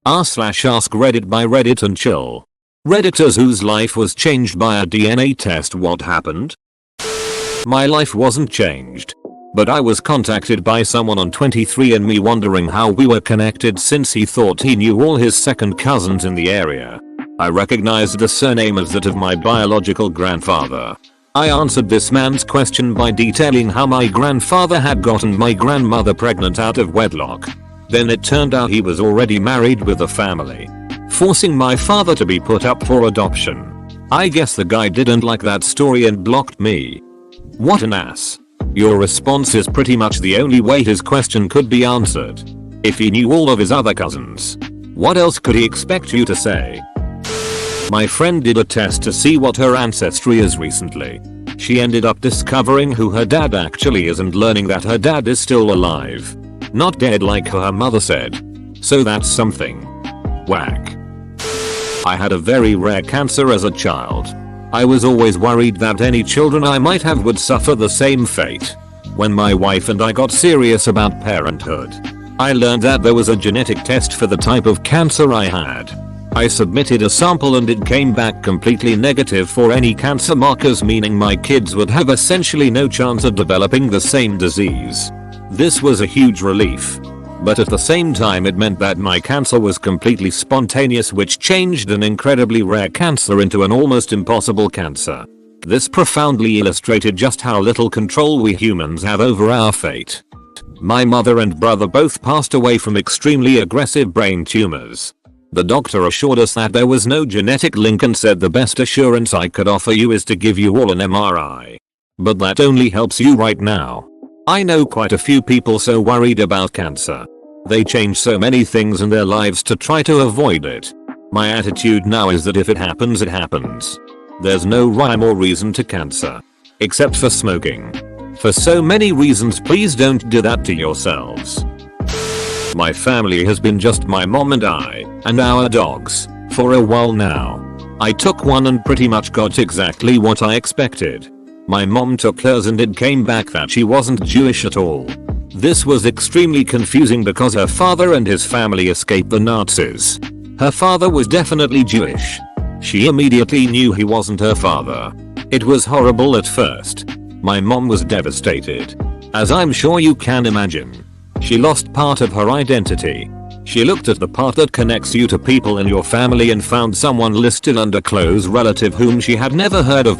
r/AskReddit by Reddit and chill. Redditors whose life was changed by a DNA test. What happened? My life wasn't changed. But I was contacted by someone on 23andMe wondering how we were connected since he thought he knew all his second cousins in the area. I recognized the surname as that of my biological grandfather. I answered this man's question by detailing how my grandfather had gotten my grandmother pregnant out of wedlock. Then it turned out he was already married with a family, forcing my father to be put up for adoption. I guess the guy didn't like that story and blocked me. What an ass. Your response is pretty much the only way his question could be answered. If he knew all of his other cousins, what else could he expect you to say? My friend did a test to see what her ancestry is recently. She ended up discovering who her dad actually is and learning that her dad is still alive. Not dead like her mother said. So that's something. Whack. I had a very rare cancer as a child. I was always worried that any children I might have would suffer the same fate. When my wife and I got serious about parenthood, I learned that there was a genetic test for the type of cancer I had. I submitted a sample and it came back completely negative for any cancer markers, meaning my kids would have essentially no chance of developing the same disease. This was a huge relief. But at the same time it meant that my cancer was completely spontaneous, which changed an incredibly rare cancer into an almost impossible cancer. This profoundly illustrated just how little control we humans have over our fate. My mother and brother both passed away from extremely aggressive brain tumors. The doctor assured us that there was no genetic link and said the best assurance I could offer you is to give you all an MRI. But that only helps you right now. I know quite a few people so worried about cancer. They change so many things in their lives to try to avoid it. My attitude now is that if it happens, it happens. There's no rhyme or reason to cancer. Except for smoking. For so many reasons, please don't do that to yourselves. My family has been just my mom and I, and our dogs, for a while now. I took one and pretty much got exactly what I expected. My mom took hers and it came back that she wasn't Jewish at all. This was extremely confusing because her father and his family escaped the Nazis. Her father was definitely Jewish. She immediately knew he wasn't her father. It was horrible at first. My mom was devastated. As I'm sure you can imagine. She lost part of her identity. She looked at the part that connects you to people in your family and found someone listed under close relative whom she had never heard of.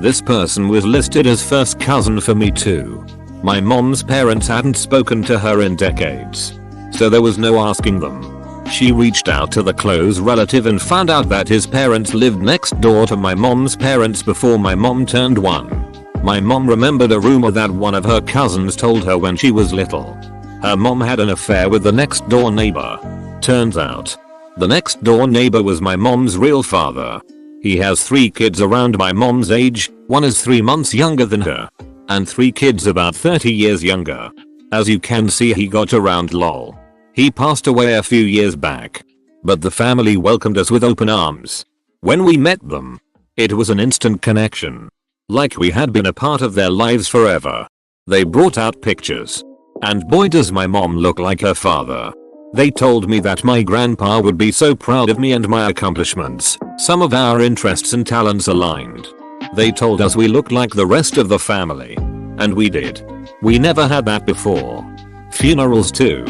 This person was listed as first cousin for me too. My mom's parents hadn't spoken to her in decades. So there was no asking them. She reached out to the close relative and found out that his parents lived next door to my mom's parents before my mom turned 1. My mom remembered a rumor that one of her cousins told her when she was little. Her mom had an affair with the next door neighbor. Turns out, the next door neighbor was my mom's real father. He has 3 kids around my mom's age, one is 3 months younger than her, and 3 kids about 30 years younger. As you can see, he got around lol. He passed away a few years back. But the family welcomed us with open arms. When we met them, it was an instant connection. Like we had been a part of their lives forever. They brought out pictures. And boy does my mom look like her father. They told me that my grandpa would be so proud of me and my accomplishments. Some of our interests and talents aligned. They told us we looked like the rest of the family. And we did. We never had that before. Funerals too.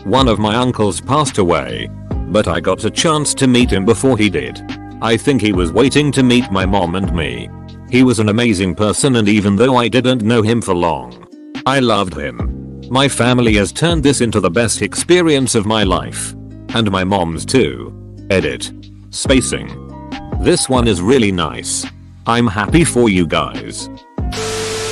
One of my uncles passed away. But I got a chance to meet him before he did. I think he was waiting to meet my mom and me. He was an amazing person, and even though I didn't know him for long, I loved him. My family has turned this into the best experience of my life. And my mom's too. Edit. Spacing. This one is really nice. I'm happy for you guys.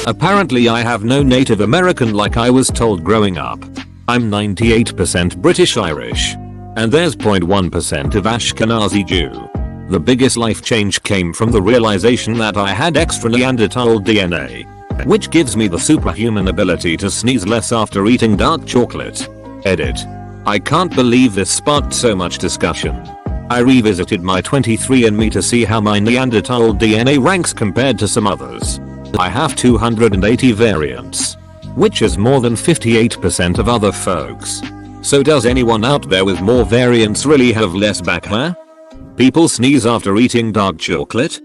Apparently I have no Native American like I was told growing up. I'm 98% British Irish. And there's 0.1% of Ashkenazi Jew. The biggest life change came from the realization that I had extra Neanderthal DNA. Which gives me the superhuman ability to sneeze less after eating dark chocolate. Edit. I can't believe this sparked so much discussion. I revisited my 23andMe to see how my Neanderthal DNA ranks compared to some others. I have 280 variants. Which is more than 58% of other folks. So does anyone out there with more variants really have less back hair? People sneeze after eating dark chocolate?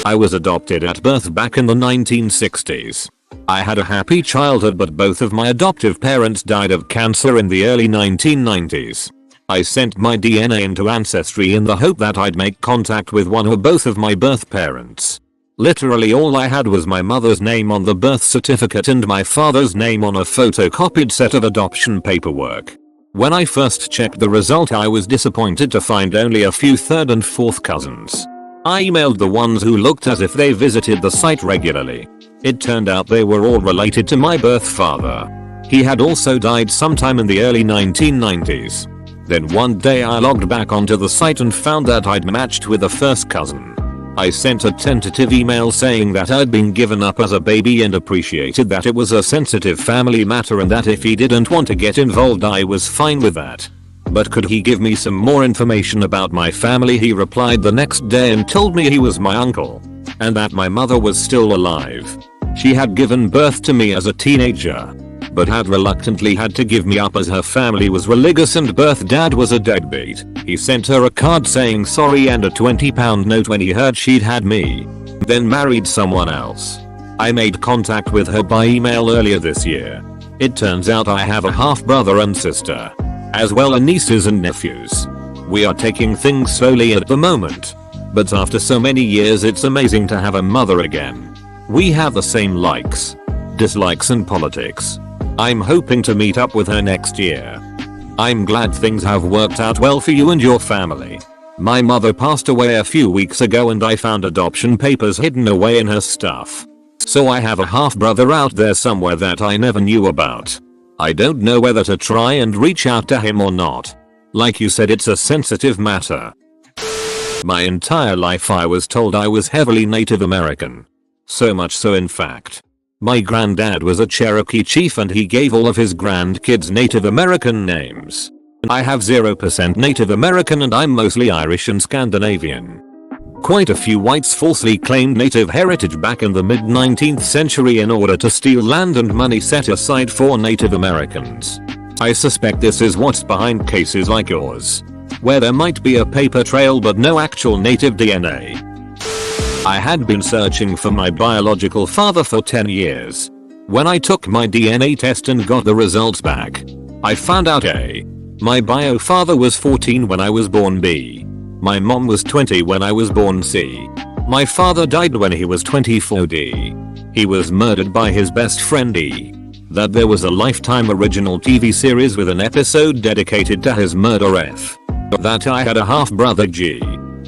I was adopted at birth back in the 1960s. I had a happy childhood, but both of my adoptive parents died of cancer in the early 1990s. I sent my DNA into Ancestry in the hope that I'd make contact with one or both of my birth parents. Literally all I had was my mother's name on the birth certificate and my father's name on a photocopied set of adoption paperwork. When I first checked the result, I was disappointed to find only a few third and fourth cousins. I emailed the ones who looked as if they visited the site regularly. It turned out they were all related to my birth father. He had also died sometime in the early 1990s. Then one day I logged back onto the site and found that I'd matched with a first cousin. I sent a tentative email saying that I'd been given up as a baby and appreciated that it was a sensitive family matter and that if he didn't want to get involved I was fine with that. But could he give me some more information about my family? He replied the next day and told me he was my uncle and that my mother was still alive. She had given birth to me as a teenager, but had reluctantly had to give me up as her family was religious and birth dad was a deadbeat. He sent her a card saying sorry and a £20 note when he heard she'd had me, then married someone else. I made contact with her by email earlier this year. It turns out I have a half brother and sister, as well as nieces and nephews. We are taking things slowly at the moment, but after so many years it's amazing to have a mother again. We have the same likes, dislikes and politics. I'm hoping to meet up with her next year. I'm glad things have worked out well for you and your family. My mother passed away a few weeks ago and I found adoption papers hidden away in her stuff. So I have a half brother out there somewhere that I never knew about. I don't know whether to try and reach out to him or not. Like you said, it's a sensitive matter. My entire life I was told I was heavily Native American. So much so, in fact, my granddad was a Cherokee chief and he gave all of his grandkids Native American names. I have 0% Native American and I'm mostly Irish and Scandinavian. Quite a few whites falsely claimed native heritage back in the mid-19th century in order to steal land and money set aside for Native Americans. I suspect this is what's behind cases like yours, where there might be a paper trail but no actual native DNA. I had been searching for my biological father for 10 years. When I took my DNA test and got the results back, I found out A, my bio father was 14 when I was born. B, my mom was 20 when I was born. C, my father died when he was 24. D, he was murdered by his best friend. E, that there was a Lifetime original TV series with an episode dedicated to his murder. F, that I had a half brother. G,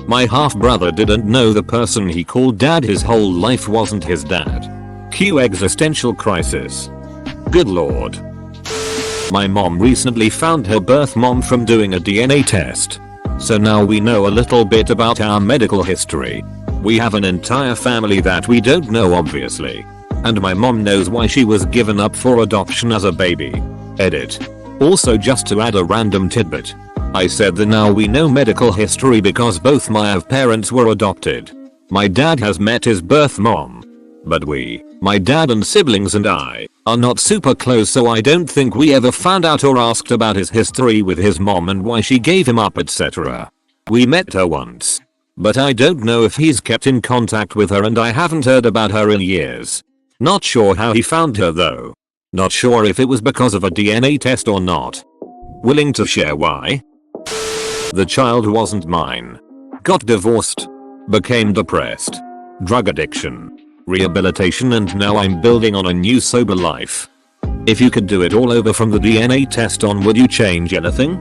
my half brother didn't know the person he called dad his whole life wasn't his dad. Q, existential crisis. Good lord. My mom recently found her birth mom from doing a DNA test. So now we know a little bit about our medical history. We have an entire family that we don't know, obviously. And my mom knows why she was given up for adoption as a baby. Edit. Also, just to add a random tidbit, I said that now we know medical history because both my parents were adopted. My dad has met his birth mom, but we, my dad and siblings and I, are not super close, so I don't think we ever found out or asked about his history with his mom and why she gave him up, etc. We met her once, but I don't know if he's kept in contact with her and I haven't heard about her in years. Not sure how he found her though. Not sure if it was because of a DNA test or not. Willing to share why? The child wasn't mine. Got divorced. Became depressed. Drug addiction. Rehabilitation, and now I'm building on a new sober life. If you could do it all over from the DNA test on, would you change anything?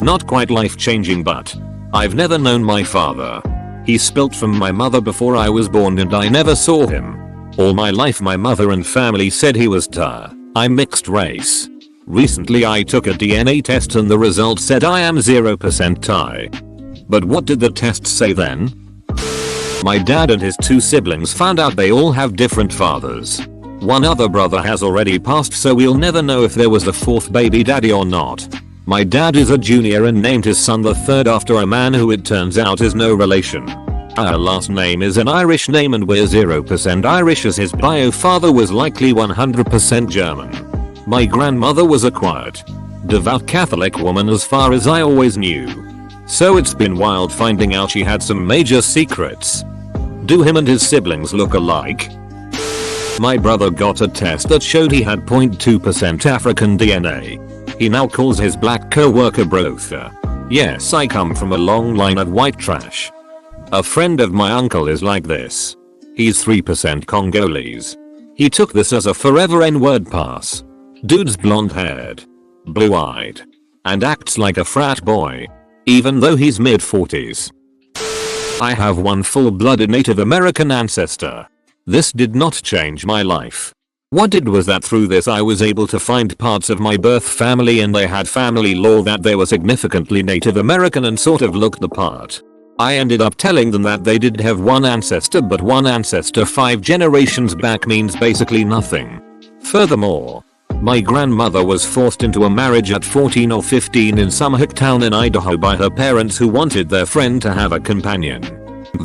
Not quite life changing, but I've never known my father. He spilt from my mother before I was born and I never saw him. All my life my mother and family said he was I'm mixed race. Recently I took a DNA test and the result said I am 0% Thai. But what did the test say then? My dad and his two siblings found out they all have different fathers. One other brother has already passed, so we'll never know if there was a fourth baby daddy or not. My dad is a junior and named his son the third after a man who it turns out is no relation. Our last name is an Irish name and we're 0% Irish, as his bio father was likely 100% German. My grandmother was acquired. Devout Catholic woman as far as I always knew. So it's been wild finding out she had some major secrets. Do him and his siblings look alike? My brother got a test that showed he had 0.2% African DNA. He now calls his black co-worker brother. Yes, I come from a long line of white trash. A friend of my uncle is like this. He's 3% Congolese. He took this as a forever N-word pass. Dude's blonde haired, blue eyed, and acts like a frat boy, even though he's mid 40s. I have one full-blooded Native American ancestor. This did not change my life. What did was that through this I was able to find parts of my birth family and they had family law that they were significantly Native American and sort of looked the part. I ended up telling them that they did have one ancestor, but one ancestor 5 generations back means basically nothing. Furthermore, my grandmother was forced into a marriage at 14 or 15 in some hick town in Idaho by her parents who wanted their friend to have a companion.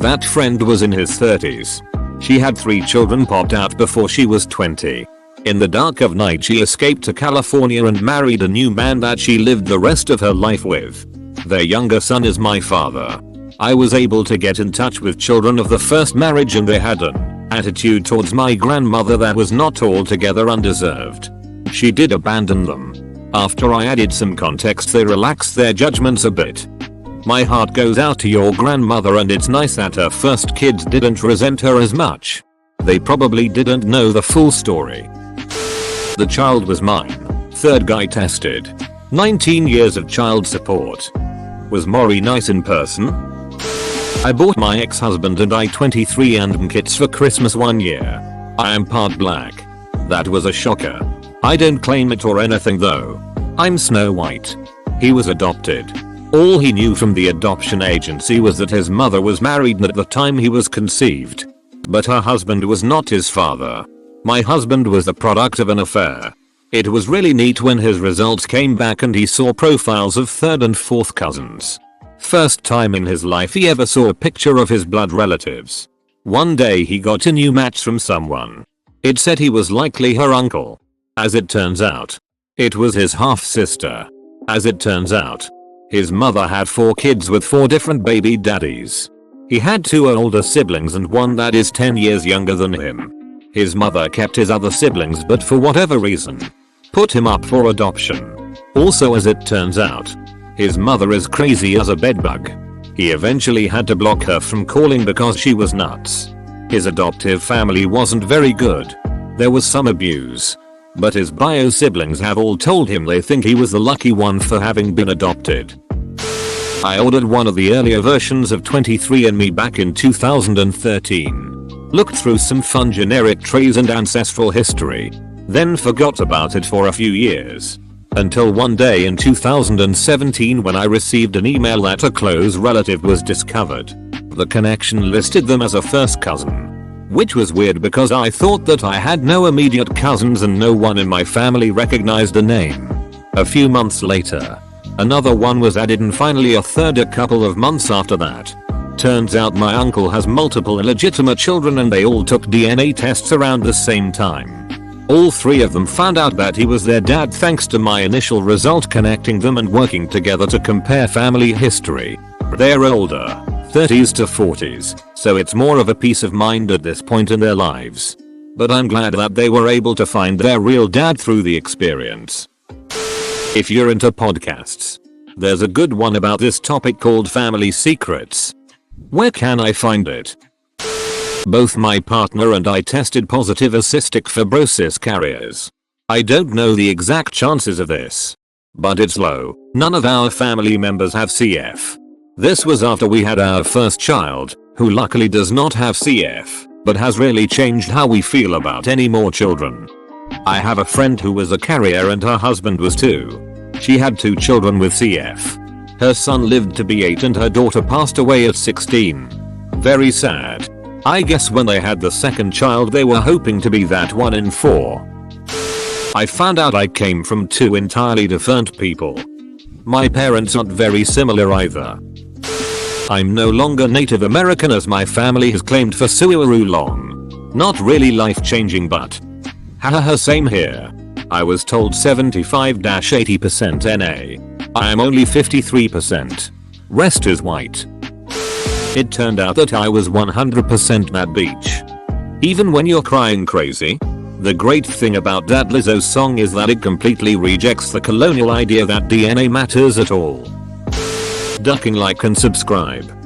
That friend was in his 30s. She had 3 children popped out before she was 20. In the dark of night she escaped to California and married a new man that she lived the rest of her life with. Their younger son is my father. I was able to get in touch with children of the first marriage and they had an attitude towards my grandmother that was not altogether undeserved. She did abandon them. After I added some context they relaxed their judgments a bit. My heart goes out to your grandmother and it's nice that her first kids didn't resent her as much. They probably didn't know the full story. The child was mine. Third guy tested. 19 years of child support. Was Maury nice in person? I bought my ex-husband and I 23andMe kits for Christmas one year. I am part black. That was a shocker. I don't claim it or anything though. I'm Snow White. He was adopted. All he knew from the adoption agency was that his mother was married at the time he was conceived. But her husband was not his father. My husband was the product of an affair. It was really neat when his results came back and he saw profiles of 3rd and 4th cousins. First time in his life he ever saw a picture of his blood relatives. One day he got a new match from someone. It said he was likely her uncle. As it turns out, it was his half-sister. As it turns out, his mother had 4 kids with 4 different baby daddies. He had 2 older siblings and one that is 10 years younger than him. His mother kept his other siblings but for whatever reason, put him up for adoption. Also, as it turns out, his mother is crazy as a bedbug. He eventually had to block her from calling because she was nuts. His adoptive family wasn't very good. There was some abuse. But his bio siblings have all told him they think he was the lucky one for having been adopted. I ordered one of the earlier versions of 23andMe back in 2013. Looked through some fun generic traits and ancestral history. Then forgot about it for a few years. Until one day in 2017 when I received an email that a close relative was discovered. The connection listed them as a first cousin. Which was weird because I thought that I had no immediate cousins and no one in my family recognized the name. A few months later, another one was added and finally a third a couple of months after that. Turns out my uncle has multiple illegitimate children and they all took DNA tests around the same time. All 3 of them found out that he was their dad thanks to my initial result connecting them and working together to compare family history. They're older, 30s to 40s, so it's more of a peace of mind at this point in their lives. But I'm glad that they were able to find their real dad through the experience. If you're into podcasts, there's a good one about this topic called Family Secrets. Where can I find it? Both my partner and I tested positive as cystic fibrosis carriers. I don't know the exact chances of this, but it's low. None of our family members have CF. This was after we had our first child, who luckily does not have CF, but has really changed how we feel about any more children. I have a friend who was a carrier and her husband was too. She had 2 children with CF. Her son lived to be 8 and her daughter passed away at 16. Very sad. I guess when they had the second child they were hoping to be that 1 in 4. I found out I came from 2 entirely different people. My parents aren't very similar either. I'm no longer Native American as my family has claimed for so long. Not really life changing but. Hahaha, same here. I was told 75-80% NA. I am only 53%. Rest is white. It turned out that I was 100% Matt Beach. Even when you're crying crazy? The great thing about that Lizzo song is that it completely rejects the colonial idea that DNA matters at all. Ducking, like and subscribe.